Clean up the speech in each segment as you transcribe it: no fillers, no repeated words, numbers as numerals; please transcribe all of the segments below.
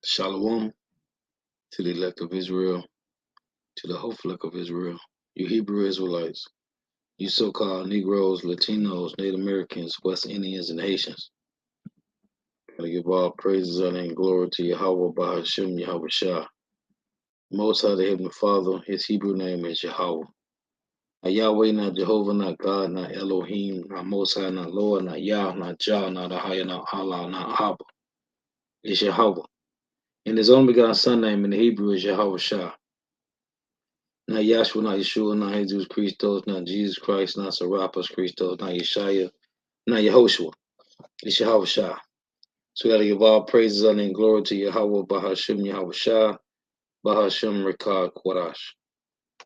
Shalom to the elect of Israel, to the hopeful elect of Israel, you Hebrew Israelites, you so-called Negroes, Latinos, Native Americans, West Indians, and Haitians. I give all praises, honor, and glory to Yahweh, Bahashem, Yahweh Shah. Most High, the Heavenly Father, his Hebrew name is Yahweh. Not Yahweh, not Jehovah, not God, not Elohim, not Most High, not Lord, not Yah, not Jah, not Ahaya, not Allah, not Abba. It's Yahweh. And his only begotten son name in the Hebrew is Yahweh Shah. Not Yahshua, not Yeshua, not Jesus Christos, not Jesus Christ, not Serapis Christos, not Yeshaya, not Yehoshua. It's Yahweh Shah. So we got to give all praises, honor, and glory to Yahweh, Bahashem, Yahweh Shah, Bahashem, Rekah, Quadash.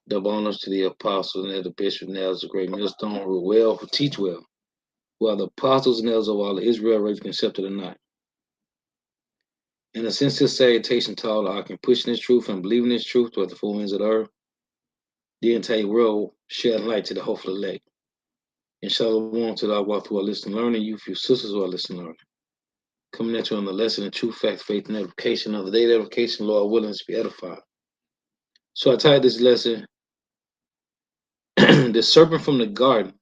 Double honors to the apostles and the bishop, nails the great millstone, who well, who teach well, who are the apostles and elders of all of Israel, raised concept of the night. And a sincere salutation to all the can pushing this truth and believing this truth toward the four winds of the earth. The entire world shed light to the hopeful elect. And shalom to the walk through our listening learning, you few sisters who are listening learning. Coming at you on the lesson of truth, fact, faith, and edification of the day of edification, Lord willing to be edified. So I titled this lesson, The Serpent from the Garden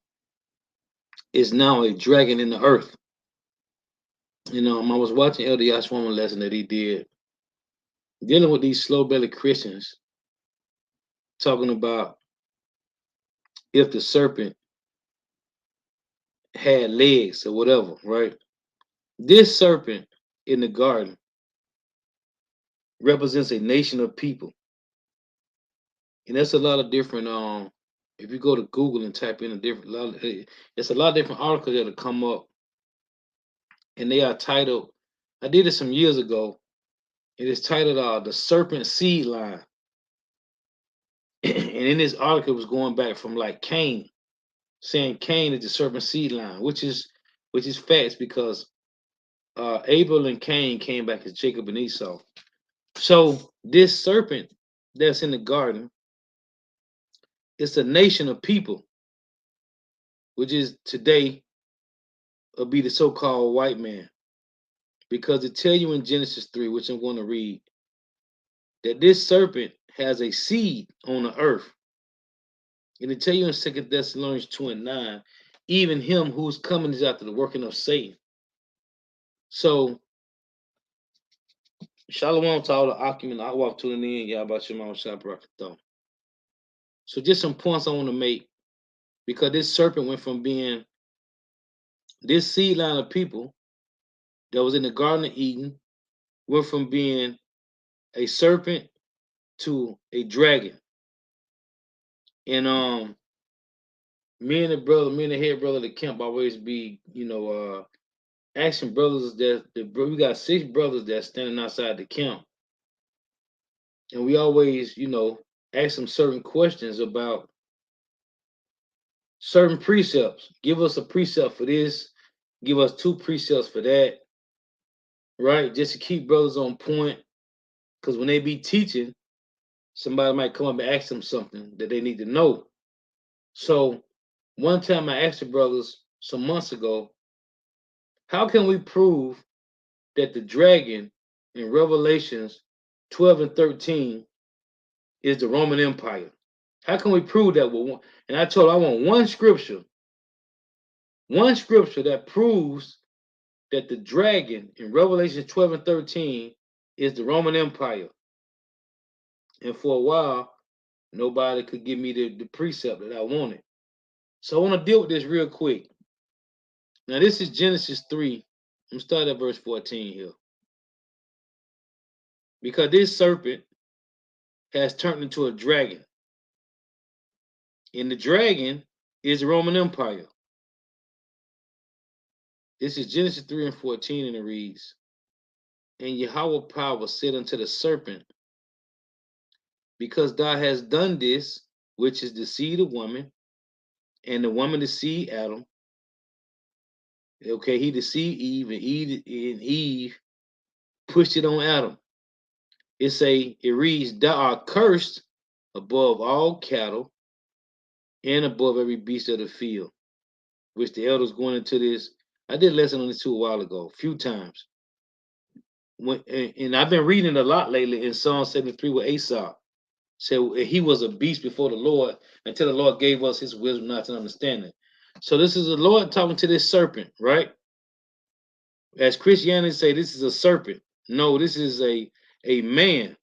is Now a Dragon in the Earth. I was watching Elder Yashwama lesson that he did, dealing with these slow-bellied Christians, talking about if the serpent had legs or whatever, right? This serpent in the garden represents a nation of people. And that's a lot of different. If you go to Google and type in it's a lot of different articles that'll come up, and they are titled. I did it some years ago. It is titled "The Serpent Seed Line," and in this article, it was going back from like Cain, saying Cain is the serpent seed line, which is facts because Abel and Cain came back as Jacob and Esau. So this serpent that's in the garden, it's a nation of people, which is today will be the so-called white man. Because it tell you in Genesis 3, which I'm going to read, that this serpent has a seed on the earth. And it tell you in 2 Thessalonians 2 and 9, even him who's coming is after the working of Satan. So, Shalom to all the Akim I walk to the end, y'all about your mouth, Shabbat. So just some points I want to make, because this serpent went from being this seed line of people that was in the Garden of Eden, went from being a serpent to a dragon. And me and the head brother of the camp always be, asking brothers we got 6 brothers that's standing outside the camp. And we always, ask them certain questions about certain precepts. Give us a precept for this, give us 2 precepts for that, right? Just to keep brothers on point. Because when they be teaching, somebody might come up and ask them something that they need to know. So one time I asked the brothers some months ago, how can we prove that the dragon in Revelations 12 and 13 is the Roman Empire? How can we prove that with one? And I told I want one scripture that proves that the dragon in Revelation 12 and 13 is the Roman Empire. And for a while, nobody could give me the precept that I wanted. So I want to deal with this real quick. Now, this is Genesis 3. I'm starting at verse 14 here. Because this serpent has turned into a dragon. And the dragon is the Roman Empire. This is Genesis 3 and 14, and it reads, And Yahweh power said unto the serpent, Because thou hast done this, which is the seed of woman, and the woman deceived Adam. Okay, he deceived Eve, and Eve pushed it on Adam. It reads, Thou art cursed above all cattle and above every beast of the field. Which the elders going into this. I did a lesson on this too a while ago, a few times. And I've been reading a lot lately in Psalm 73 with Aesop. So he was a beast before the Lord until the Lord gave us his wisdom, not to understanding. So this is the Lord talking to this serpent, right? As Christianity say, this is a serpent. No, this is a man.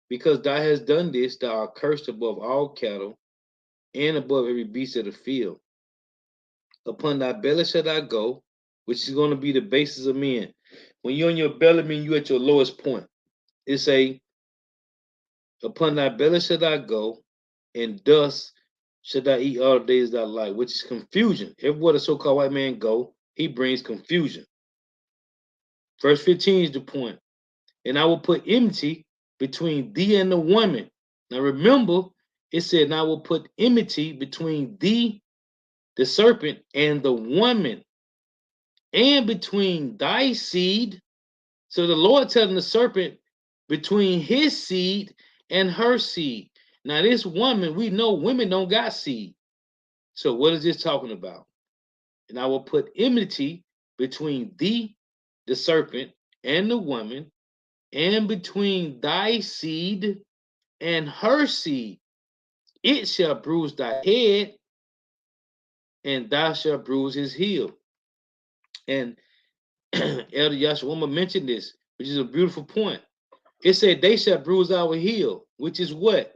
Because thou hast done this, thou art cursed above all cattle and above every beast of the field. Upon thy belly shall thou go, which is going to be the basis of men. When you're on your belly, mean you at your lowest point. It's a upon thy belly shall thou go, and dust shall thou eat all the days of thy life, which is confusion. Everywhere the so-called white man go, he brings confusion. Verse 15 is the point. And I will put enmity between thee and the woman. Now remember, it said, and I will put enmity between thee, the serpent, and the woman, and between thy seed. So the Lord telling the serpent between his seed and her seed. Now, this woman, we know women don't got seed. So what is this talking about? And I will put enmity between thee, the serpent, and the woman, and between thy seed and her seed. It shall bruise thy head, and thou shalt bruise his heel. And Elder Yashawama mentioned this, which is a beautiful point. It said, they shall bruise our heel, which is what?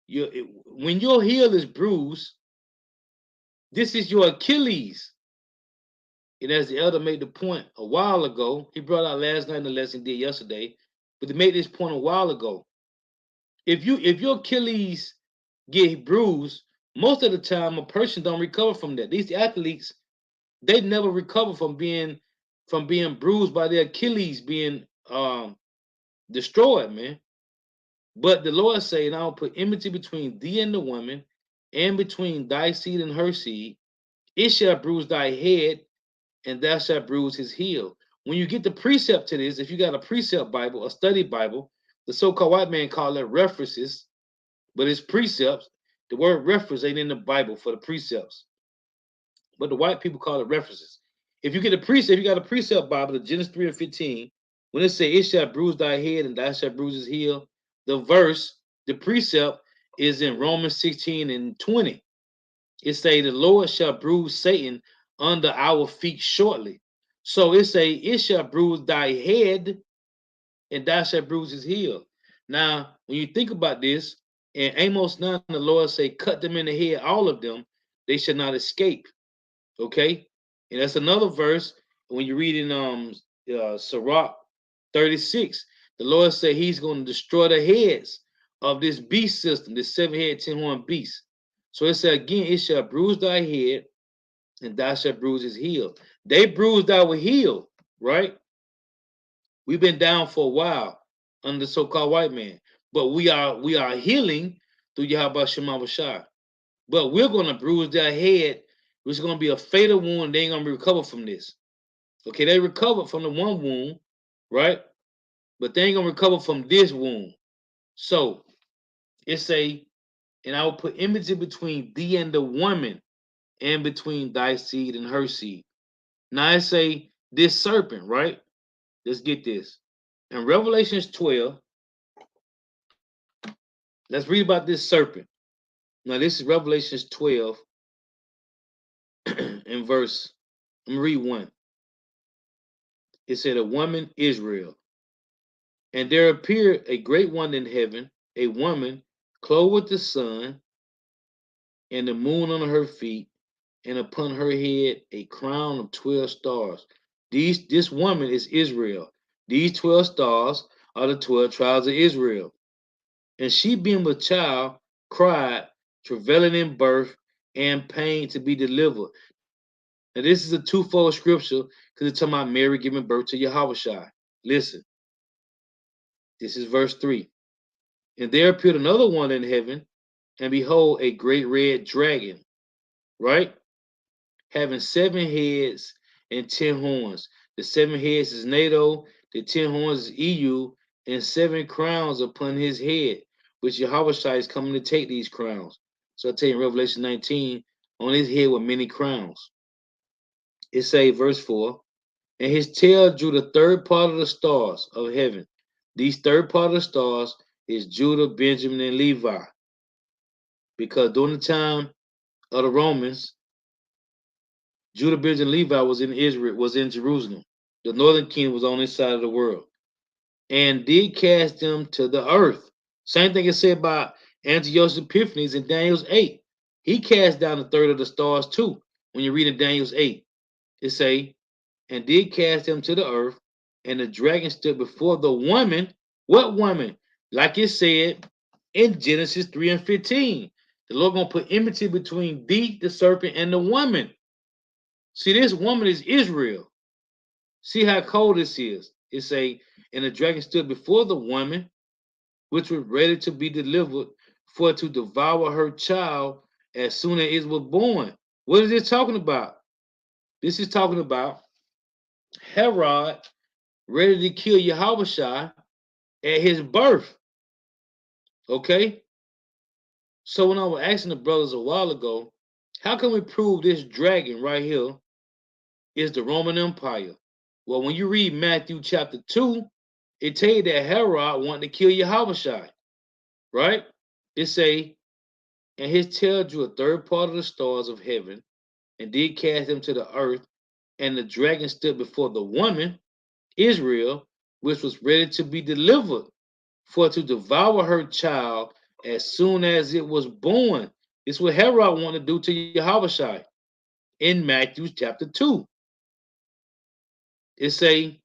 When your heel is bruised, this is your Achilles. And as the elder made the point a while ago, he brought out last night in the lesson he did yesterday, but he made this point a while ago. If your Achilles get bruised, most of the time a person don't recover from that. These athletes, they never recover from being bruised by their Achilles being destroyed, man. But the Lord saying, I will put enmity between thee and the woman, and between thy seed and her seed. It shall bruise thy head, and thou shalt bruise his heel. When you get the precept to this, if you got a precept Bible, a study Bible, the so-called white man call it references, but it's precepts. The word reference ain't in the Bible for the precepts, but the white people call it references. If you get a precept, you got a precept Bible, the Genesis 3 and 15, when it say, it shall bruise thy head and thou shalt bruise his heel, the verse, the precept is in Romans 16 and 20. It say, the Lord shall bruise Satan under our feet shortly. So it say, it shall bruise thy head and thou shalt bruise his heel. Now, when you think about this, in Amos 9, the Lord say, cut them in the head, all of them, they shall not escape. Okay? And that's another verse when you read in Sirach 36. The Lord said he's going to destroy the heads of this beast system, this 7-head, 10-horn beast. So it said again, it shall bruise thy head, and thou shalt bruise his heel. They bruised our heel, right? We've been down for a while under the so-called white man, but we are healing through Yahweh Shema Bashar. But we're going to bruise their head, which is going to be a fatal wound. They ain't going to recover from this. Okay, they recovered from the one wound, right? But they ain't going to recover from this wound. So it say, and I will put enmity between thee and the woman, and between thy seed and her seed. Now it say, this serpent, right? Let's get this. In Revelations 12, let's read about this serpent. Now this is Revelations 12 in verse, I'm going to read 1. It said, a woman, Israel. And there appeared a great one in heaven, a woman clothed with the sun, and the moon on her feet, and upon her head a crown of 12 stars. This woman is Israel. These 12 stars are the 12 tribes of Israel. And she, being with child, cried, travailing in birth and pain to be delivered. Now, this is a twofold scripture because it's talking about Mary giving birth to Yahushua. Listen, this is verse 3. And there appeared another one in heaven, and behold, a great red dragon, right? Having 7 heads and 10 horns. The 7 heads is NATO, the 10 horns is EU, and 7 crowns upon his head, which Yahushua is coming to take these crowns. So I tell you in Revelation 19, on his head were many crowns. It say, verse 4, And his tail drew the third part of the stars of heaven. These third part of the stars is Judah, Benjamin, and Levi. Because during the time of the Romans, Judah, Benjamin, and Levi was in Israel, was in Jerusalem. The northern kingdom was on this side of the world. And did cast them to the earth. Same thing is said about Antiochus Epiphanes in Daniel's 8. He cast down a third of the stars too. When you read in Daniel's 8, it say, and did cast them to the earth, and the dragon stood before the woman. What woman? Like it said in Genesis 3 and 15. The Lord gonna put enmity between thee, the serpent, and the woman. See, this woman is Israel. See how cold this is. It say, and the dragon stood before the woman, which was ready to be delivered, for to devour her child as soon as it was born. What is this talking about? This is talking about Herod ready to kill Yahushua at his birth. Okay? So when I was asking the brothers a while ago, how can we prove this dragon right here is the Roman Empire? Well, when you read Matthew chapter 2, it tell you that Herod wanted to kill Yahushua, right? It say, and his tail drew a third part of the stars of heaven, and did cast them to the earth, and the dragon stood before the woman, Israel, which was ready to be delivered, for to devour her child as soon as it was born. It's what Herod wanted to do to Yahushua in Matthew chapter 2. It say,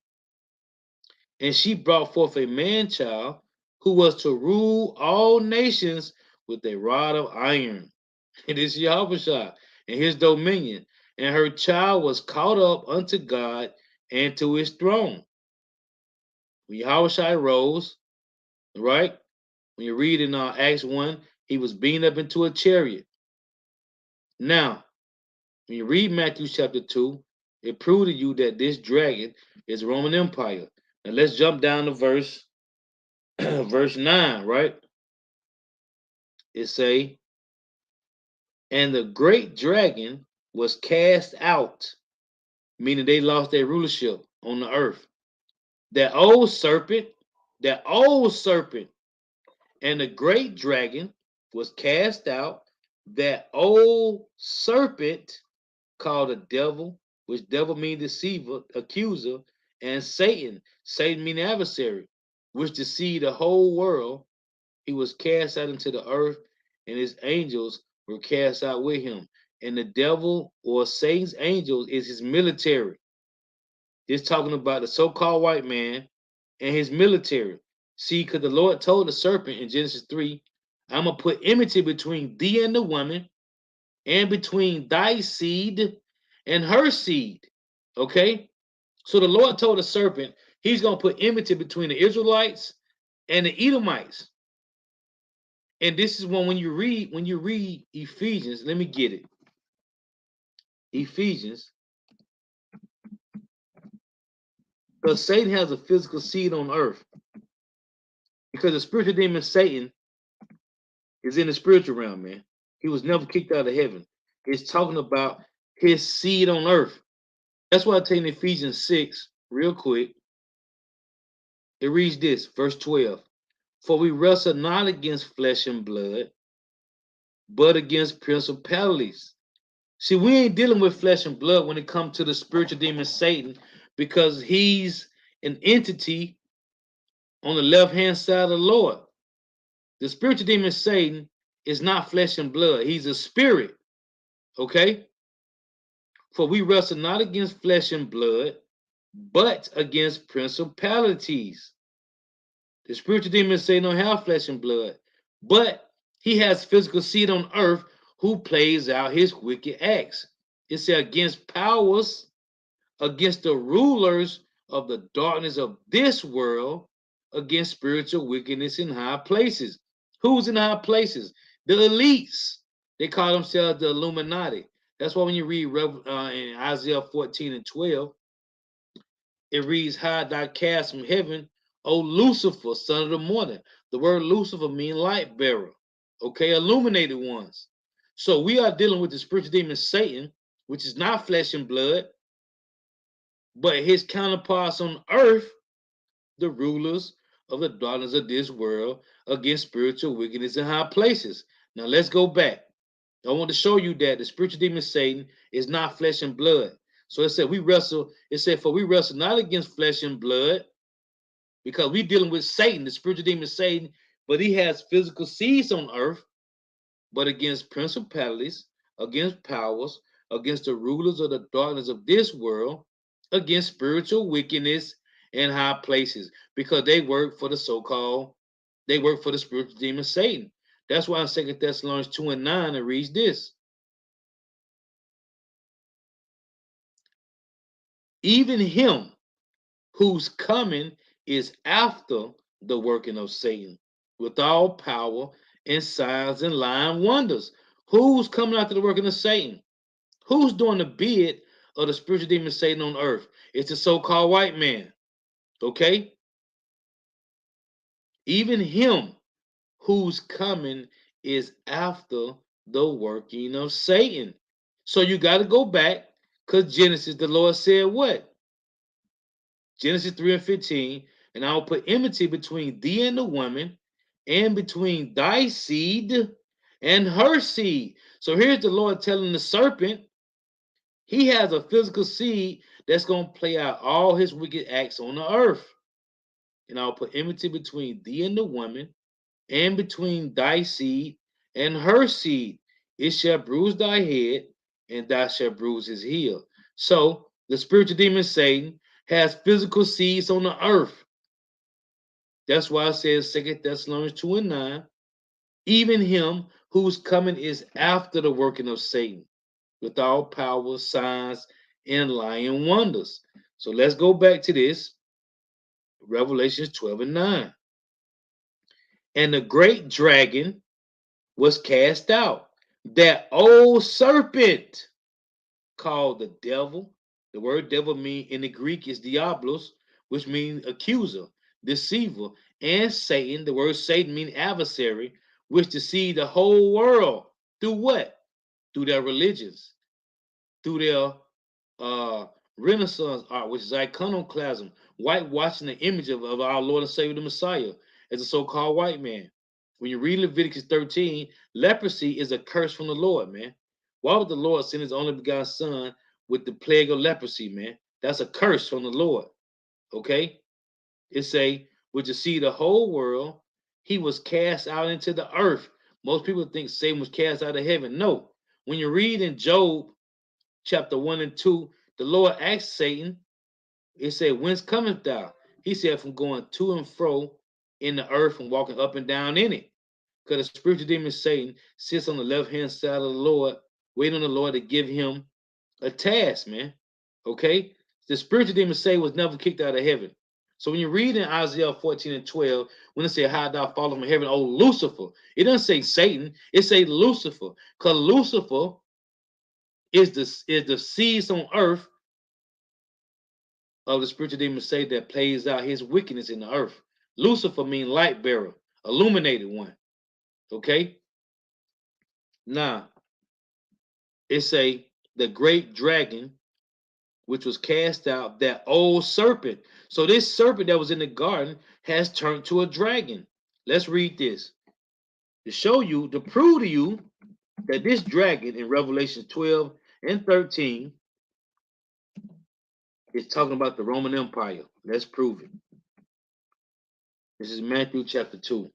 and she brought forth a man child who was to rule all nations with a rod of iron. It is Yahushua and his dominion. And her child was caught up unto God and to his throne. When Yahushua rose, right? When you read in Acts 1, he was beaten up into a chariot. Now, when you read Matthew chapter 2, it proved to you that this dragon is the Roman Empire. Now let's jump down to verse verse 9, right? It say, and the great dragon was cast out, meaning they lost their rulership on the earth. That old serpent, and the great dragon was cast out, that old serpent called the devil, which devil means deceiver, accuser, and Satan means adversary, which deceived the whole world. He was cast out into the earth, and his angels were cast out with him. And the devil or Satan's angels is his military. This talking about the so-called white man and his military. See, because the Lord told the serpent in Genesis 3, I'm going to put enmity between thee and the woman, and between thy seed and her seed. Okay? So the Lord told the serpent, he's going to put enmity between the Israelites and the Edomites. And this is when you read Ephesians, let me get it. Ephesians, because Satan has a physical seed on earth. Because the spiritual demon Satan is in the spiritual realm, man. He was never kicked out of heaven. It's talking about his seed on earth. That's why I tell you in Ephesians 6, real quick. It reads this, verse 12. For we wrestle not against flesh and blood, but against principalities. See, we ain't dealing with flesh and blood when it comes to the spiritual demon Satan, because he's an entity on the left-hand side of the Lord. The spiritual demon Satan is not flesh and blood. He's a spirit. Okay? For we wrestle not against flesh and blood, but against principalities. The spiritual demon Satan don't have flesh and blood, but he has physical seed on earth who plays out his wicked acts. It says against powers, against the rulers of the darkness of this world, against spiritual wickedness in high places. Who's in high places? The elites. They call themselves the Illuminati. That's why when you read in Isaiah 14 and 12, it reads, Hide thy cast from heaven, O Lucifer, son of the morning. The word Lucifer means light bearer. Okay, illuminated ones. So we are dealing with the spiritual demon Satan, which is not flesh and blood. but his counterparts on earth, the rulers of the darkness of this world, against spiritual wickedness in high places. Now let's go back. I want to show you that the spiritual demon Satan is not flesh and blood. So it said we wrestle, it said, for we wrestle not against flesh and blood, because we're dealing with Satan, the spiritual demon Satan, but he has physical seeds on earth, but against principalities, against powers, against the rulers of the darkness of this world, against spiritual wickedness in high places, because they work for the so-called, they work for the spiritual demon Satan. That's why in 2 Thessalonians 2 and 9 it reads this. Even him whose coming is after the working of Satan, with all power and signs and lying wonders. Who's coming after the working of Satan? Who's doing the bid of the spiritual demon Satan on earth? It's the so-called white man. Okay? Even him whose coming is after the working of Satan. So you got to go back, because Genesis, the Lord said what? Genesis 3 and 15, and I will put enmity between thee and the woman, and between thy seed and her seed. So here's the Lord telling the serpent, he has a physical seed that's going to play out all his wicked acts on the earth. And I'll put enmity between thee and the woman, and between thy seed and her seed. It shall bruise thy head, and thou shalt bruise his heel. So the spiritual demon Satan has physical seeds on the earth. That's why it says 2 Thessalonians 2 and 9, even him whose coming is after the working of Satan, with all power, signs, and lying wonders. So let's go back to this, Revelations 12 and 9. And the great dragon was cast out, that old serpent called the devil. The word devil mean in the Greek is diablos, which means accuser, deceiver, and Satan. The word Satan means adversary, which deceived the whole world through what? Through their religions, through their uh, Renaissance art, which is iconoclasm, whitewashing the image of our Lord and Savior the Messiah as a so-called white man. When you read Leviticus 13, leprosy is a curse from the Lord, man. Why would the Lord send his only begotten son with the plague of leprosy, man? That's a curse from the Lord. Okay? It say, which you see the whole world, he was cast out into the earth. Most people think Satan was cast out of heaven. No. When you read in Job chapter 1 and 2, the Lord asked Satan, it said, whence cometh thou? He said, from going to and fro in the earth and walking up and down in it. Because the spiritual demon Satan sits on the left hand side of the Lord, waiting on the Lord to give him a task, man. Okay? The spiritual demon Satan was never kicked out of heaven. So when you read in Isaiah 14 and 12, when it says, how thou fallen from heaven, oh Lucifer, it doesn't say Satan, it say Lucifer. Because Lucifer is the seeds on earth of the spiritual demon Satan that plays out his wickedness in the earth. Lucifer means light bearer, illuminated one. Okay? Now, it say the great dragon, which was cast out, that old serpent. So this serpent that was in the garden has turned to a dragon. Let's read this to show you, to prove to you that this dragon in Revelation 12 and 13 is talking about the Roman Empire. Let's prove it. This is Matthew chapter 2.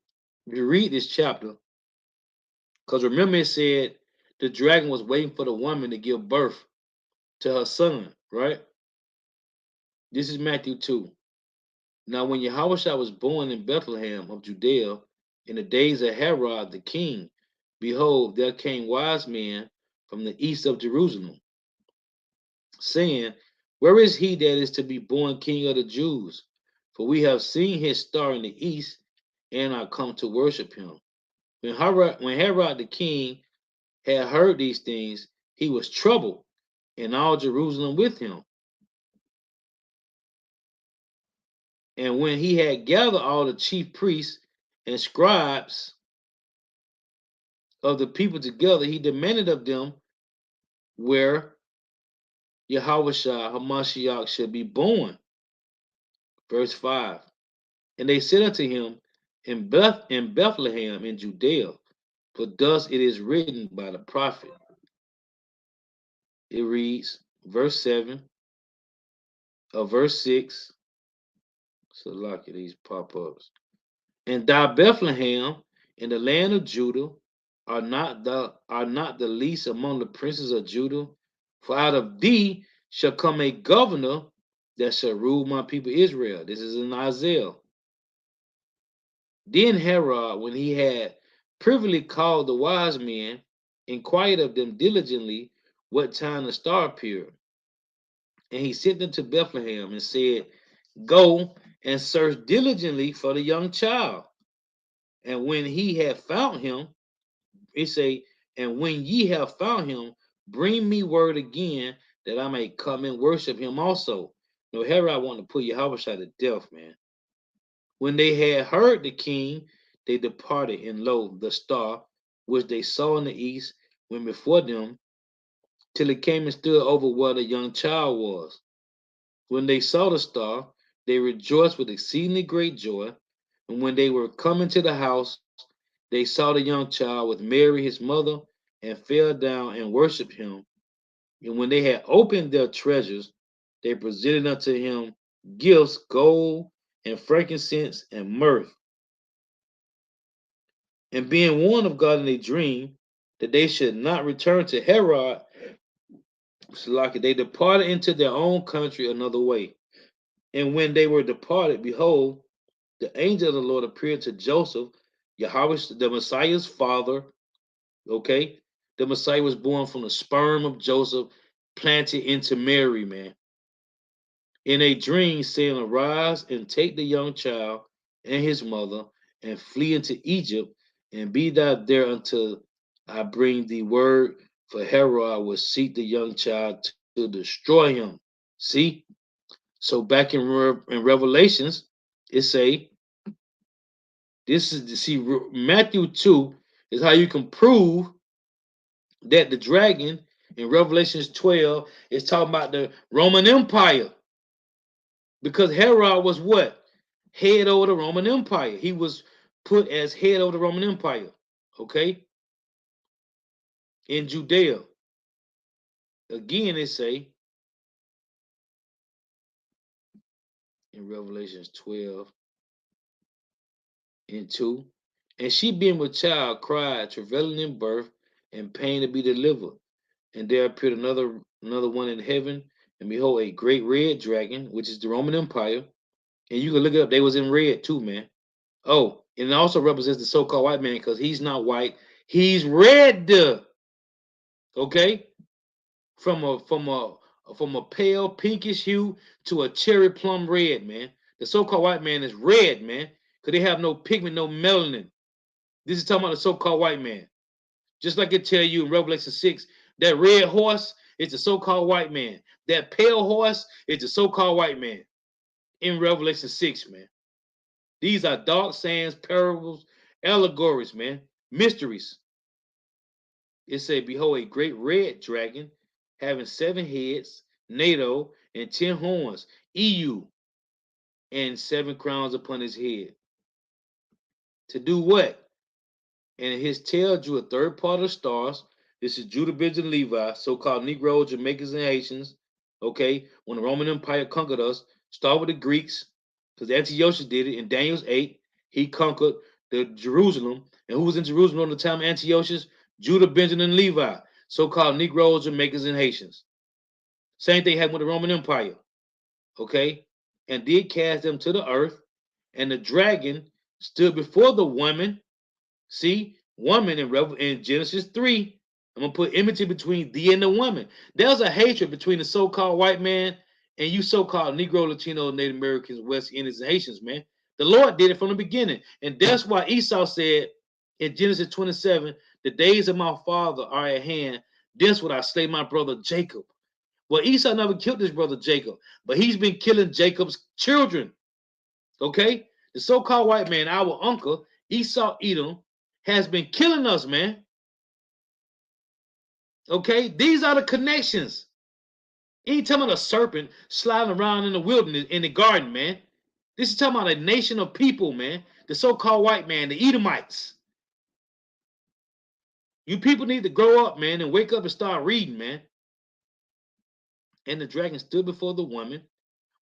If you read this chapter, because remember it said the dragon was waiting for the woman to give birth to her son, right? This is Matthew 2. Now, when Yahushua was born in Bethlehem of Judea in the days of Herod the king, behold, there came wise men from the east of Jerusalem, saying, where is he that is to be born king of the Jews? For we have seen his star in the east and are come to worship him. When Herod the king had heard these things, he was troubled, and all Jerusalem with him. And when he had gathered all the chief priests and scribes of the people together, he demanded of them where Yahushua Hamashiach should be born. Verse 5. And they said unto him, in Bethlehem in Judea, for thus it is written by the prophet. It reads, verse 7 of verse 6. So look at these pop-ups. And thou Bethlehem in the land of Judah are not the least among the princes of Judah, for out of thee shall come a governor that shall rule my people Israel. This is in Isaiah. Then Herod, when he had privily called the wise men, inquired of them diligently what time the star appeared. And he sent them to Bethlehem and said, Go and search diligently for the young child. And when he had found him, he say, and when ye have found him, bring me word again that I may come and worship him also. No, Herod wanted to put Yahweh to death, man. When they had heard the king, they departed, and lo, the star, which they saw in the east, went before them, till it came and stood over where the young child was. When they saw the star, they rejoiced with exceedingly great joy. And when they were coming to the house, they saw the young child with Mary his mother, and fell down and worshipped him. And when they had opened their treasures, they presented unto him gifts, gold, and frankincense, and myrrh. And being warned of God in a dream that they should not return to Herod, they departed into their own country another way. And when they were departed, behold, the angel of the Lord appeared to Joseph, Yahweh, the Messiah's father. Okay, the Messiah was born from the sperm of Joseph, planted into Mary, man. In a dream, saying, Arise and take the young child and his mother, and flee into Egypt, and be thou there until I bring thee word, for Herod will seek the young child to destroy him. See? So back in Revelations, it say, this is, see, Matthew 2 is how you can prove that the dragon in Revelations 12 is talking about the Roman Empire. Because Herod was what? Head over the Roman Empire. He was put as head over the Roman Empire. Okay? In Judea. Again, it say in Revelations 12 and 2. And she being with child cried, travailing in birth, and pain to be delivered. And there appeared another one in heaven, and behold, a great red dragon, which is the Roman Empire. And you can look it up, they was in red too, man. Oh, and it also represents the so-called white man because he's not white, he's red. Okay, from a pale pinkish hue to a cherry plum red, man. The so-called white man is red, man, because they have no pigment, no melanin. This is talking about the so-called white man. Just like it tell you in Revelation 6, that red horse is the so-called white man. That pale horse is the so-called white man in Revelation 6, man. These are dark sayings, parables, allegories, man, mysteries. It say, Behold, a great red dragon having 7 heads, NATO, and 10 horns, EU, and 7 crowns upon his head. To do what? And his tail drew a third part of the stars. This is Judah, Benjamin, Levi, so-called Negroes, Jamaicans, and Haitians. Okay, when the Roman Empire conquered us, start with the Greeks, because Antiochus did it in Daniel's 8. He conquered the Jerusalem. And who was in Jerusalem during the time of Antiochus? Judah, Benjamin, and Levi, so-called Negroes, Jamaicans, and Haitians. Same thing happened with the Roman Empire. Okay, and did cast them to the earth, and the dragon stood before the woman. See, woman in Genesis 3. I'm gonna put enmity between thee and the woman. There's a hatred between the so-called white man and you so-called Negro, Latino, Native Americans, West Indians, and Haitians, man. The Lord did it from the beginning. And that's why Esau said in Genesis 27, the days of my father are at hand. This would I slay my brother Jacob. Well, Esau never killed his brother Jacob, but he's been killing Jacob's children. Okay? The so-called white man, our uncle, Esau Edom, has been killing us, man. Okay? These are the connections He ain't talking about a serpent sliding around in the wilderness, in the garden, man. This is talking about a nation of people, man. The so-called white man, the Edomites. You people need to grow up, man, and wake up and start reading, man. And the dragon stood before the woman,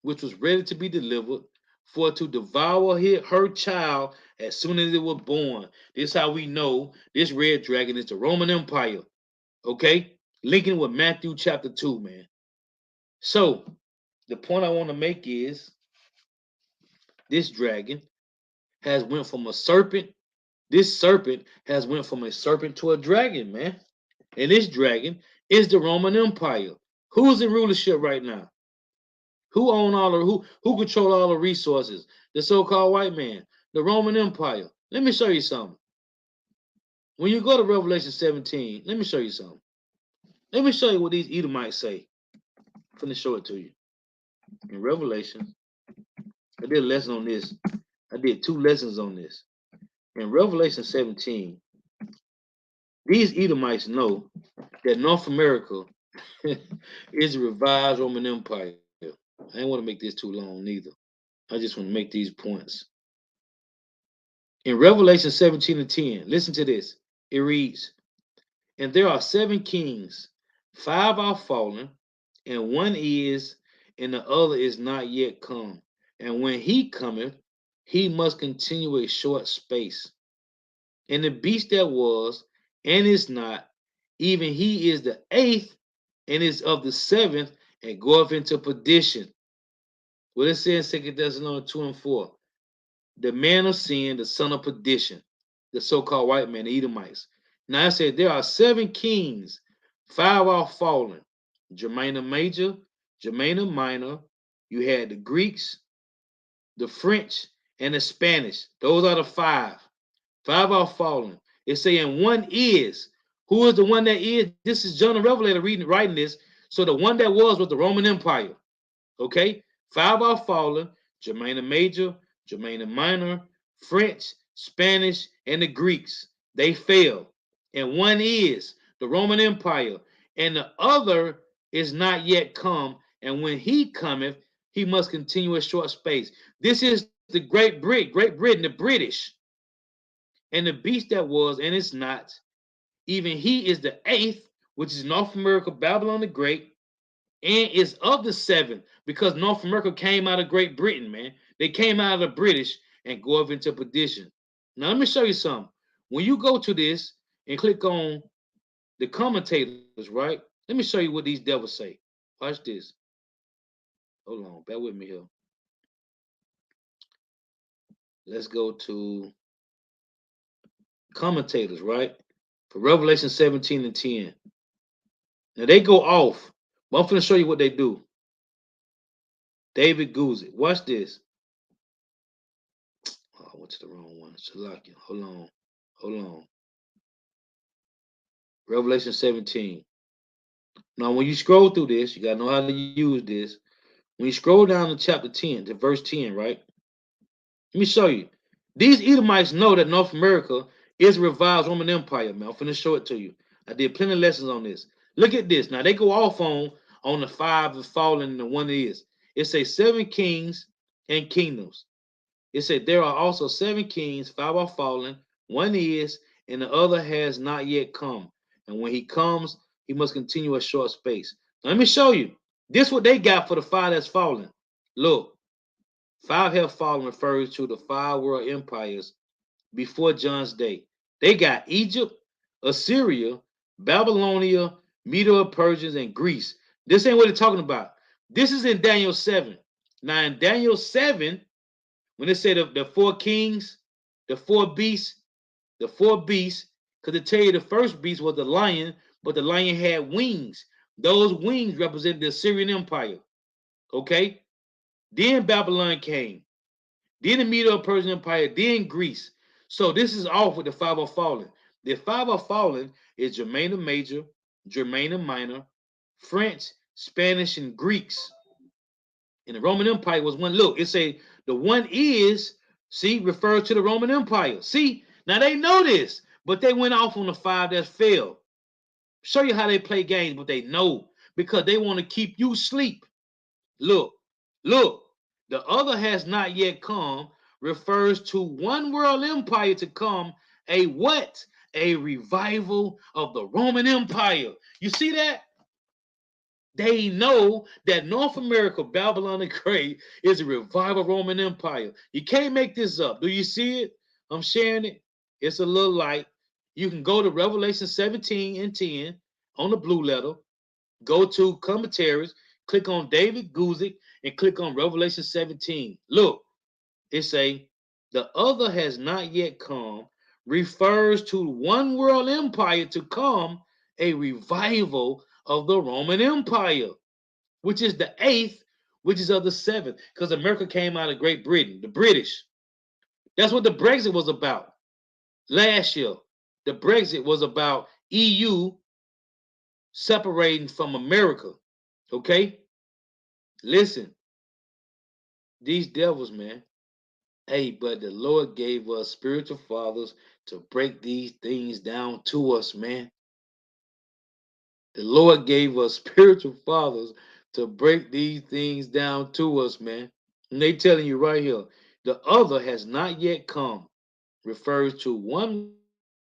which was ready to be delivered, for to devour her child as soon as it was born. This is how we know this red dragon is the Roman Empire. Okay? Linking with Matthew chapter 2, man. So, the point I want to make is this dragon has went from a serpent. This serpent has went from a serpent to a dragon, man. And this dragon is the Roman Empire. Who's in rulership right now? Who own all the who control all the resources? The so-called white man, the Roman Empire. Let me show you something. When you go to Revelation 17, let me show you something. Let me show you what these Edomites say. I'm finna show it to you. In Revelation, I did a lesson on this. I did 2 lessons on this. In Revelation 17, these Edomites know that North America is a revised Roman Empire. I didn't want to make this too long neither. I just want to make these points. In Revelation 17 and 10, listen to this. It reads, and there are 7 kings, 5 are fallen, and one is, and the other is not yet come. And when he cometh, he must continue a short space. And the beast that was, and is not, even he is the 8th, and is of the 7th, and goeth into perdition. What it says in 2 Thessalonians 2 and 4. The man of sin, the son of perdition, the so-called white man, the Edomites. Now I said there are 7 kings, 5 are fallen. Germana Major, Germana Minor. You had the Greeks, the French, and the Spanish. Those are the 5. 5 are fallen. It's saying one is. Who is the one that is? This is John the Revelator writing this. So the one that was the Roman Empire. Okay? 5 are fallen. Germana Major, Germana Minor, French, Spanish, and the Greeks. They fell. And one is the Roman Empire. And the other is not yet come. And when he cometh, he must continue a short space. This is the Great Britain, the British. And the beast that was, and is not, even he is the 8th, which is North America, Babylon the Great, and is of the 7th, because North America came out of Great Britain, man. They came out of the British and go up into perdition. Now, let me show you something. When you go to this and click on the commentators, right? Let me show you what these devils say. Watch this. Hold on. Bear with me here. Let's go to commentators, right? For Revelation 17 and 10. Now, they go off, but I'm going to show you what they do. David Guzik. Watch this. Oh, I went to the wrong one. Shalakia. Hold on. Revelation 17. Now, when you scroll through this, you got to know how to use this. When you scroll down to chapter 10, to verse 10, right? Let me show you. These Edomites know that North America is a revised Roman Empire, man. I'm finna show it to you. I did plenty of lessons on this. Look at this. Now, they go off on the 5 that's fallen and the 1 is. It says 7 kings and kingdoms. It said there are also 7 kings, 5 are fallen, 1 is, and the other has not yet come. And when he comes, he must continue a short space. Now, let me show you. This is what they got for the 5 that's fallen. Look, 5 have fallen refers to the 5 world empires before John's day. They got Egypt, Assyria, Babylonia, Medo-Persians, and Greece. This ain't what they're talking about. This is in Daniel 7. Now, in Daniel 7, when they say the 4 kings, the 4 beasts, because they tell you the first beast was the lion, but the lion had wings. Those wings represent the Assyrian Empire. Okay? Then Babylon came. Then the Medo-Persian Empire. Then Greece. So this is off with the 5 are fallen. The 5 are fallen is Germana Major, Germana Minor, French, Spanish, and Greeks. And the Roman Empire was one. Look, it say the 1 is, see, refers to the Roman Empire. See, now they know this, but they went off on the 5 that fell. Show you how they play games, but they know because they want to keep you asleep. Look, look, the other has not yet come refers to one world empire to come. A what? A revival of the Roman Empire. You see that? They know that North America, Babylon the Great, is a revival Roman Empire. You can't make this up. Do you see it? I'm sharing it. It's a little light. You can go to Revelation 17 and 10 on the blue letter. Go to commentaries, click on David Guzik, and click on Revelation 17. Look, it say, the other has not yet come, refers to one world empire to come, a revival of the Roman Empire, which is the eighth, which is of the seventh, because America came out of Great Britain, the British. That's what the Brexit was about last year. The Brexit was about EU separating from America. Okay? Listen, these devils, man. Hey, but the Lord gave us spiritual fathers to break these things down to us, man. The Lord gave us spiritual fathers to break these things down to us, man. And they telling you right here, the other has not yet come, refers to one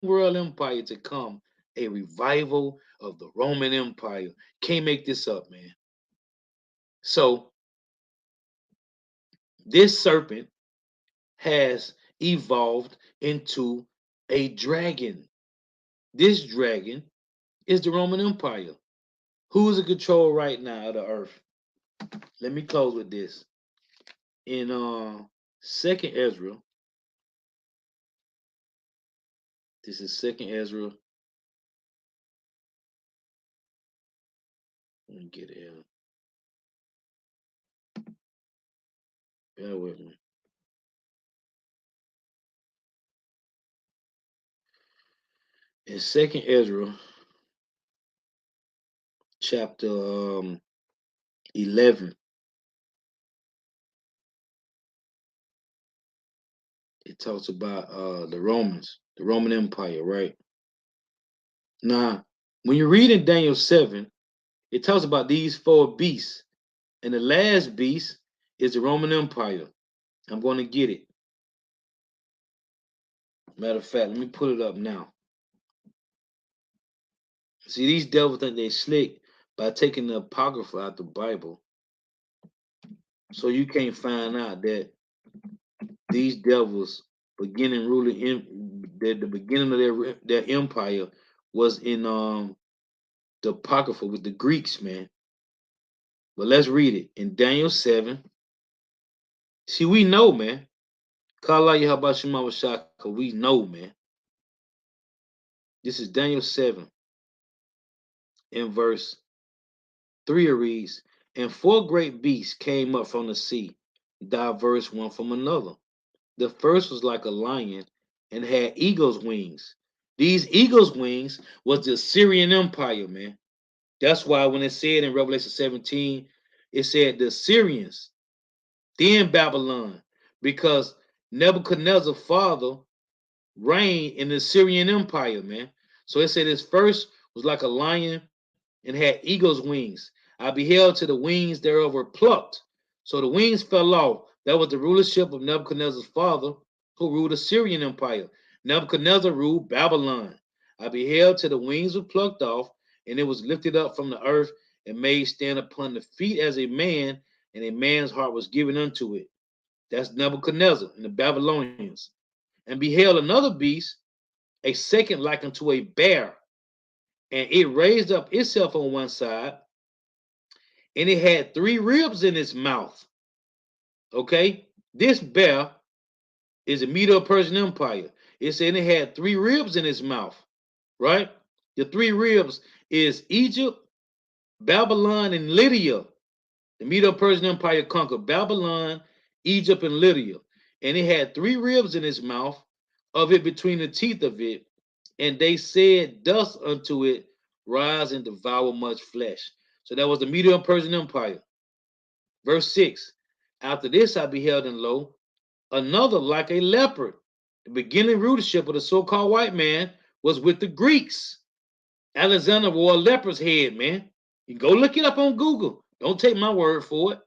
world empire to come, a revival of the Roman Empire. Can't make this up, man. So this serpent has evolved into a dragon. This dragon is the Roman Empire. Who is in control right now of the earth? Let me close with this. In Second Ezra, this is Second Ezra. Let me get it here. Bear with me. In Second Ezra, chapter 11, it talks about the Romans, the Roman Empire, right? Now, when you read in Daniel 7, it talks about these four beasts, and the last beast is the Roman Empire. I'm going to get it. Matter of fact, let me put it up now. See, these devils think they slick by taking the Apocrypha out the Bible. So you can't find out that these devils beginning ruling in the beginning of their empire was in the Apocrypha with the Greeks, man. But let's read it in Daniel 7. See, we know, man. Kala Yahabashima Washaka, we know, man. This is Daniel 7 in verse 3. It reads, and four great beasts came up from the sea, diverse one from another. The first was like a lion and had eagle's wings. These eagle's wings was the Assyrian Empire, man. That's why when it said in Revelation 17, it said the Assyrians, then Babylon, because Nebuchadnezzar's father reigned in the Assyrian Empire, man. So it said his first was like a lion and had eagle's wings. I beheld till the wings thereof were plucked. So the wings fell off. That was the rulership of Nebuchadnezzar's father, who ruled the Syrian Empire. Nebuchadnezzar ruled Babylon. I beheld till the wings were plucked off, and it was lifted up from the earth and made stand upon the feet as a man, and a man's heart was given unto it. That's Nebuchadnezzar and the Babylonians. And beheld another beast, a second like unto a bear, and it raised up itself on one side, and it had three ribs in its mouth. Okay, this bear is a Medo-Persian Empire. It said it had three ribs in its mouth, right? The three ribs is Egypt, Babylon, and Lydia. The Medo-Persian Empire conquered Babylon, Egypt, and Lydia, and it had three ribs in its mouth, of it between the teeth of it, and they said thus unto it, rise and devour much flesh. So that was the Medo-Persian Empire. Verse 6. After this I beheld, and lo, another like a leopard. The beginning rulership of the so-called white man was with the Greeks. Alexander wore a leopard's head, man. You go look it up on Google. Don't take my word for it.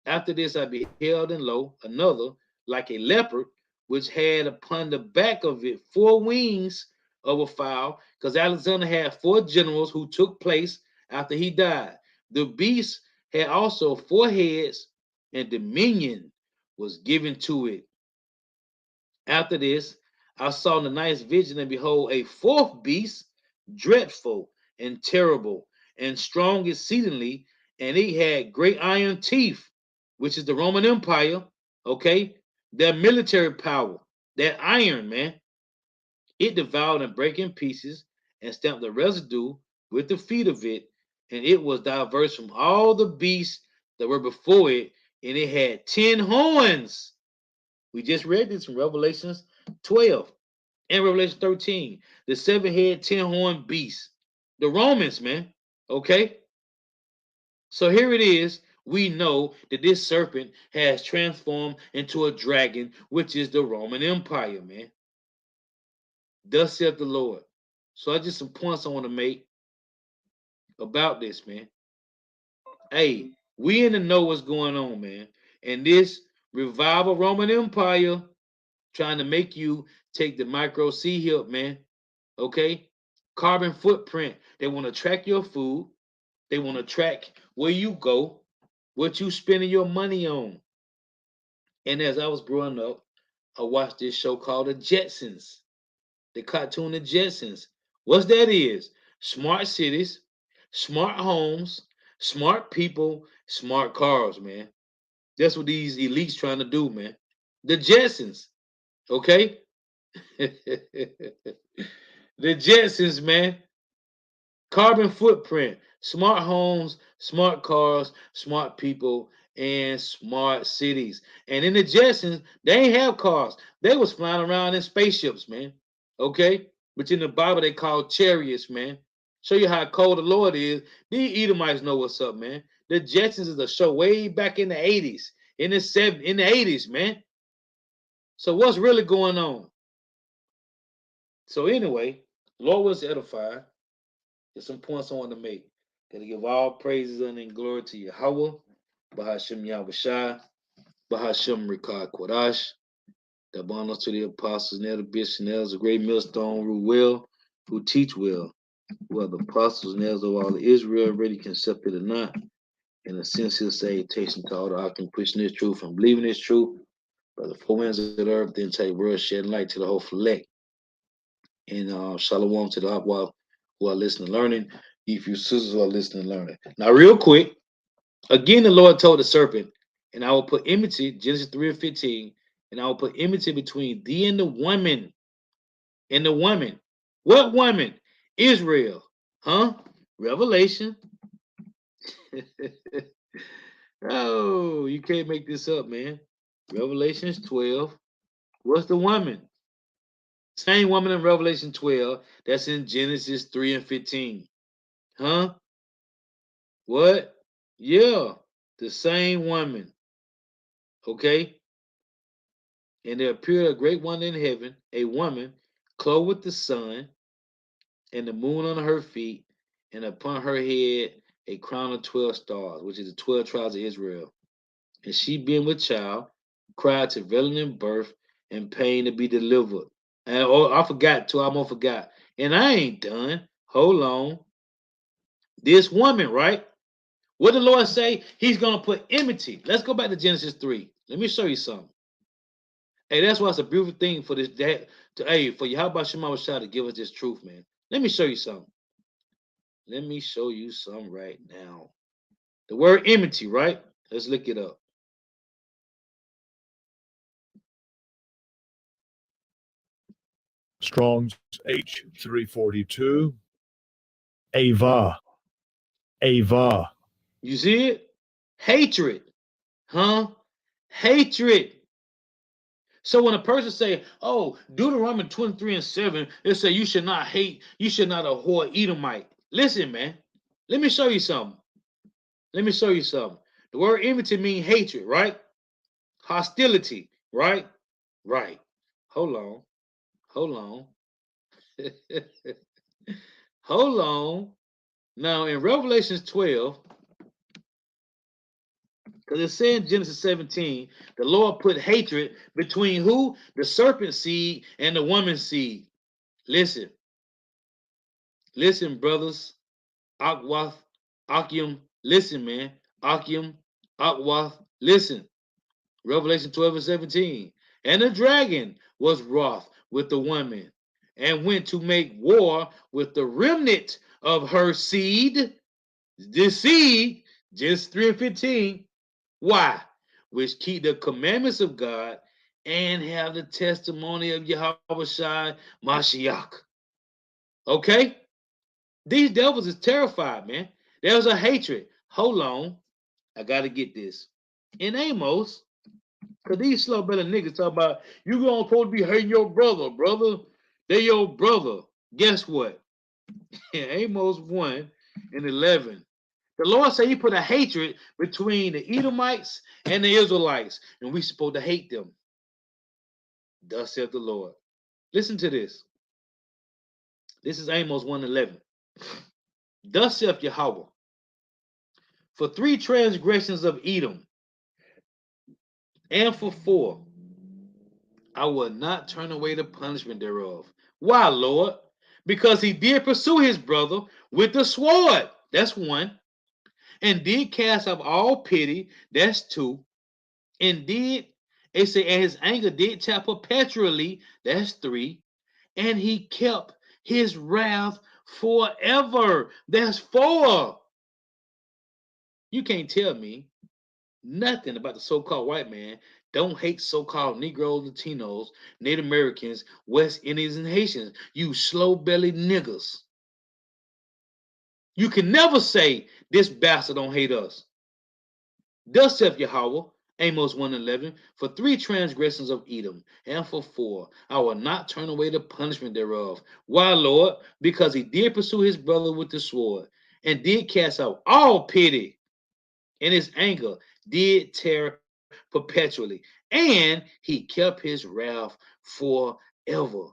After this, I beheld, and lo, another, like a leopard, which had upon the back of it 4 wings of a fowl, because Alexander had 4 generals who took place after he died. The beast had also 4 heads, and dominion was given to it. After this, I saw in the night vision, and behold, a fourth beast, dreadful and terrible, and strong exceedingly, and it had great iron teeth, which is the Roman Empire, okay? Their military power, that iron, man. It devoured and brake in pieces, and stamped the residue with the feet of it, and it was diverse from all the beasts that were before it, and it had 10 horns. We just read this in Revelations 12 and Revelation 13. The 7 head, 10 horn beast. The Romans, man. Okay? So here it is. We know that this serpent has transformed into a dragon, which is the Roman Empire, man. Thus saith the Lord. So that's just some points I want to make about this, man. Hey, we in the know what's going on, man. And this revival Roman Empire trying to make you take the micro C hip, man. Okay? Carbon footprint. They want to track your food. They want to track where you go, what you spending your money on. And as I was growing up, I watched this show called The Jetsons, the cartoon The Jetsons. What's that is? Smart cities, smart homes, smart people, smart cars, man. That's what these elites trying to do, man. The Jetsons, okay? The Jetsons, man. Carbon footprint, smart homes, smart cars, smart people, and smart cities. And in the Jetsons, they ain't have cars. They was flying around in spaceships, man. Okay? Which in the Bible they call chariots, man. Show you how cold the Lord is. These Edomites know what's up, man. The Jetsons is a show way back in the 80s, in the 70s, in the 80s, man. So what's really going on? So anyway, Lord was edified. There's some points I want to make. Gotta give all praises and glory to Yahweh, Bahashem Yahushai, Bahashem Rikah Kodash, the bonus to the apostles, and the bishops, and elders, a great millstone, rule well, who teach well, who are the apostles and elders of all of Israel, ready can accept it or not, and a sincere salutation to all the I can pushing this truth and believing this truth, by the four winds of the earth, the entire world, shedding light to the whole elect. And shalom to the Akwa who are listening and learning. If you sisters who are listening and learning. Now, real quick, again, the Lord told the serpent, and I will put enmity, Genesis 3 and 15, and I will put enmity between thee and the woman. And the woman. What woman? Israel. Huh? Revelation. Oh, you can't make this up, man. Revelations 12. What's the woman? Same woman in Revelation 12 that's in Genesis 3 and 15. Huh? What? Yeah, the same woman. Okay? And there appeared a great one in heaven, a woman clothed with the sun, and the moon on her feet, and upon her head a crown of 12 stars, which is the 12 tribes of Israel. And she, being with child, cried to travailing in birth and pain to be delivered. And oh, I forgot too. I almost forgot. And I ain't done. Hold on. This woman, right? What did the Lord say? He's gonna put enmity. Let's go back to Genesis 3. Let me show you something. Hey, that's why it's a beautiful thing for this day. Hey, for Yahweh Shema Shah to give us this truth, man. Let me show you something. Let me show you something right now. The word enmity, right? Let's look it up. Strong's H342. Ava. Ava. You see it? Hatred. Huh? Hatred. So when a person say, oh, Deuteronomy 23 and 7, it say you should not hate, you should not abhor Edomite. Listen, man. Let me show you something. Let me show you something. The word enmity means hatred, right? Hostility, right? Right. Hold on. Hold on. Hold on. Now in Revelation 12, because it said in Genesis 17, the Lord put hatred between who? The serpent seed and the woman seed. Listen, listen, brothers. Akwath, Akim, listen, man. Akim, Akwath, listen. Revelation 12 and 17. And the dragon was wroth with the woman and went to make war with the remnant of her seed. This seed, just 3 and 15. Why? Which keep the commandments of God and have the testimony of Yahweh Shai Mashiach. Okay? These devils is terrified, man. There's a hatred. Hold on. I got to get this. In Amos, because these slow belly niggas talk about, you going supposed to be hating your brother. They your brother. Guess what? In Amos 1 and 11, the Lord said he put a hatred between the Edomites and the Israelites, and we supposed to hate them. Thus saith the Lord. Listen to this. This is Amos 1:11. Thus saith Yahweh, for 3 transgressions of Edom, and for 4, I will not turn away the punishment thereof. Why, Lord? Because he did pursue his brother with the sword. That's 1. And did cast off all pity. That's 2. And did, it say, and his anger did tap perpetually. That's 3. And he kept his wrath forever. That's 4. You can't tell me nothing about the so-called white man. Don't hate so-called Negroes, Latinos, Native Americans, West Indians, and Haitians. You slow-bellied niggas. You can never say this bastard don't hate us. Thus saith Yahweh, Amos 1:11, for 3 transgressions of Edom, and for 4, I will not turn away the punishment thereof. Why, Lord? Because he did pursue his brother with the sword, and did cast out all pity, and his anger did tear perpetually, and he kept his wrath forever.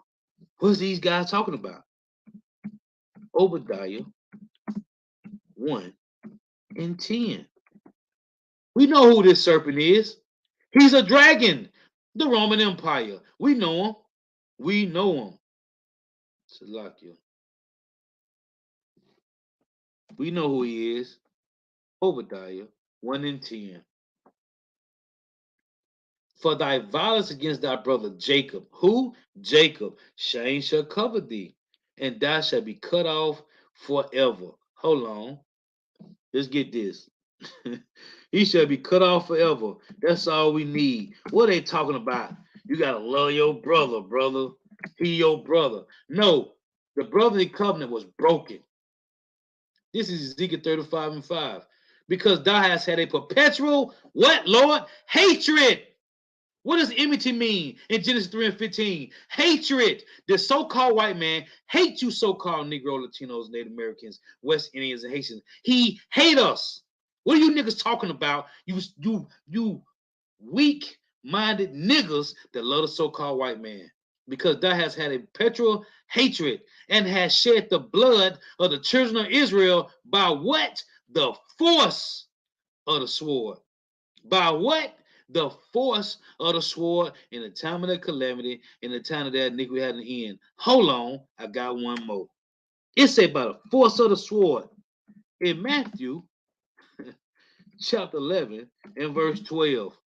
What's these guys talking about? Obadiah 1 and 10. We know who this serpent is. He's a dragon, the Roman Empire. We know him. We know him. Salakia. We know who he is. Obadiah 1 and 10. For thy violence against thy brother Jacob. Who? Jacob. Shame shall cover thee, and thou shalt be cut off forever. Hold on. Let's get this. He shall be cut off forever. That's all we need. What are they talking about? You gotta love your brother, brother. He your brother. No, the brotherly covenant was broken. This is Ezekiel 35 and 5. Because thou hast had a perpetual, what, Lord? Hatred. What does enmity mean in Genesis 3 and 15? Hatred. The so-called white man hates you so-called Negro, Latinos, Native Americans, West Indians, and Haitians. He hate us. What are you niggas talking about? You weak-minded niggas that love the so-called white man. Because thou hast had a perpetual hatred and has shed the blood of the children of Israel by what? The force of the sword. By what? The force of the sword in the time of their calamity, in the time of their iniquity had an end. Hold on, I got one more. It said by the force of the sword in Matthew chapter 11 and verse 12.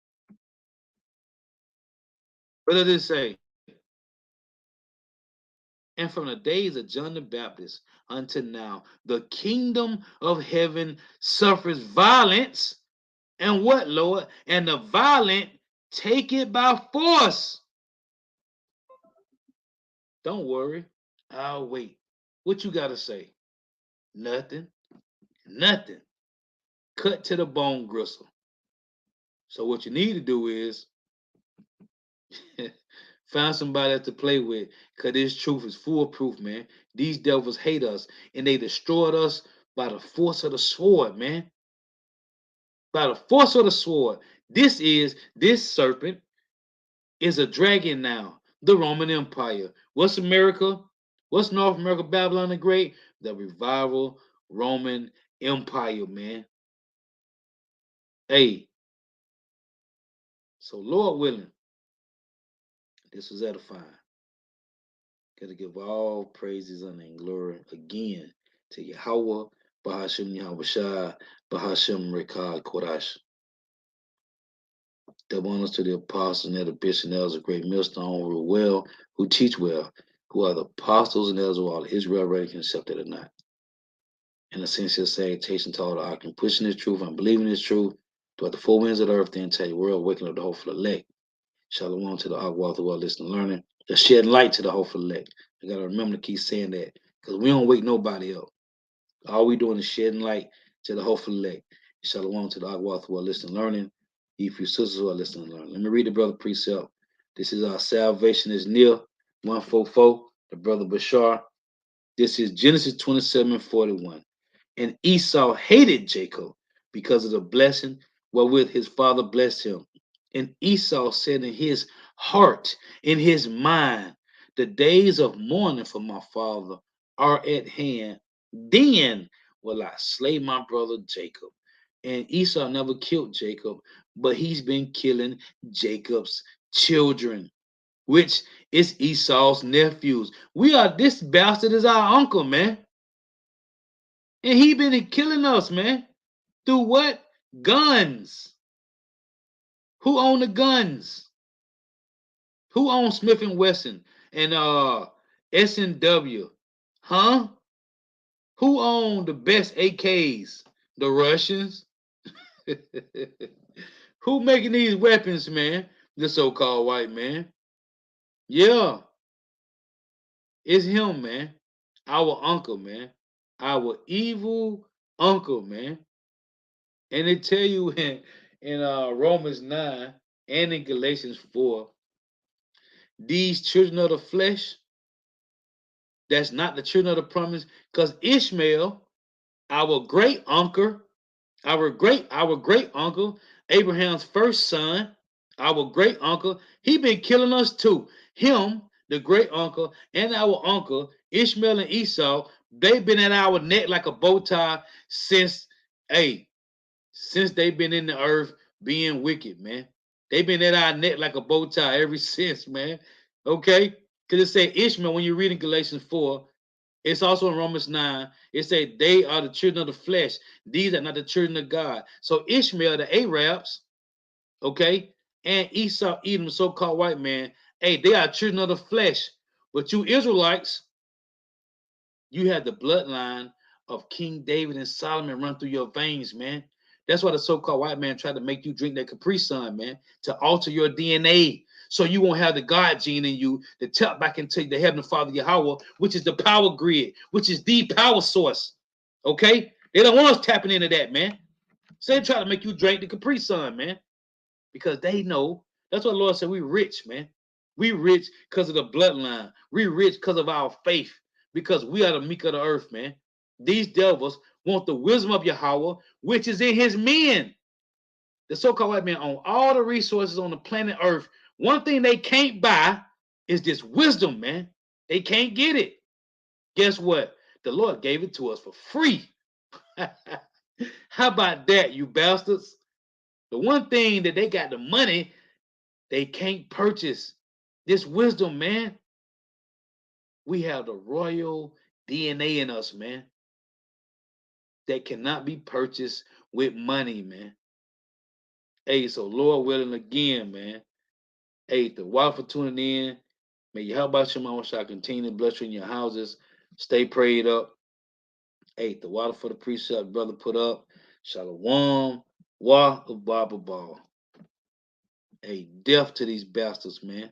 What does it say? And from the days of John the Baptist until now, the kingdom of heaven suffers violence. And what, Lord? And the violent take it by force. Don't worry, I'll wait. What you got to say? Nothing. Nothing. Cut to the bone gristle. So what you need to do is find somebody to play with, because this truth is foolproof, man. These devils hate us, and they destroyed us by the force of the sword, man. By the force of the sword. This serpent is a dragon now. The Roman Empire. What's America? What's North America, Babylon the Great? The revival Roman Empire, man. Hey, so Lord willing, this was edifying. Got to give all praises, honor, and glory again to Yahweh, Bahashim Yahweh Shai, Bahashim Rekad Kodash. Double honors to the apostles and elder bishops and elders of great millstone who rule well, who teach well, who are the apostles and elders of all Israel, ready and accepted or not. And a sincere salutation to all the I can pushing this truth and believing this truth throughout the four winds of the earth, the entire world, waking up the hopeful elect. Shalom to the Agwa, the world listening, learning, the shedding light to the hopeful elect. I gotta remember to keep saying that because we don't wake nobody up. All we doing is shedding light to the hopeful elect. Shalom to the Agwa, the world listening, learning. If you sisters who are listening, learning. Let me read the brother precept. This is our salvation is near. 144, the brother Bashar. This is Genesis 27:41. And Esau hated Jacob because of the blessing wherewith his father blessed him. And Esau said in his heart, in his mind, the days of mourning for my father are at hand. Then will I slay my brother Jacob. And Esau never killed Jacob, but he's been killing Jacob's children, which is Esau's nephews. This bastard is our uncle, man. And he been killing us, man. Through what? Guns. Who own the guns? Who owns Smith and Wesson and S&W? Huh? Who owned the best AKs? The Russians. Who making these weapons, man? The so-called white man. Yeah, it's him, man. Our uncle, man. Our evil uncle, man. And they tell you in Romans 9 and in Galatians 4, these children of the flesh, that's not the children of the promise, because Ishmael, our great uncle, our great uncle, Abraham's first son, our great uncle, he been killing us too. Him, the great uncle, and our uncle, Ishmael and Esau, they've been at our neck like a bow tie since, hey, since they've been in the earth being wicked, man. They've been at our neck like a bow tie ever since, man. Okay? Because it say Ishmael, when you read in Galatians 4, it's also in Romans 9, it say they are the children of the flesh. These are not the children of God. So Ishmael, the Arabs, okay, and Esau, Edom, so-called white man, hey, they are children of the flesh. But you Israelites, you have the bloodline of King David and Solomon run through your veins, man. That's why the so-called white man tried to make you drink that Capri Sun, man, to alter your DNA. So you won't have the God gene in you to tap back into the Heavenly Father Yahweh, which is the power grid, which is the power source. Okay? They don't want us tapping into that, man. So they try to make you drink the Capri Sun, man. Because they know. That's what the Lord said. We rich, man. We rich because of the bloodline. We rich because of our faith. Because we are the meek of the earth, man. These devils want the wisdom of Yahweh, which is in his men. The so-called white man own all the resources on the planet Earth. One thing they can't buy is this wisdom, man. They can't get it. Guess what? The Lord gave it to us for free. How about that, you bastards? The one thing that they got the money, they can't purchase this wisdom, man. We have the royal DNA in us, man, that cannot be purchased with money, man. Hey, so Lord willing again, man. Hey, the while for tuning in. May you help out Shema shall continue to bless you in your houses. Stay prayed up. Hey, the water for the precept, brother, put up. Shalom. Wa of Baba Ball. Hey, death to these bastards, man.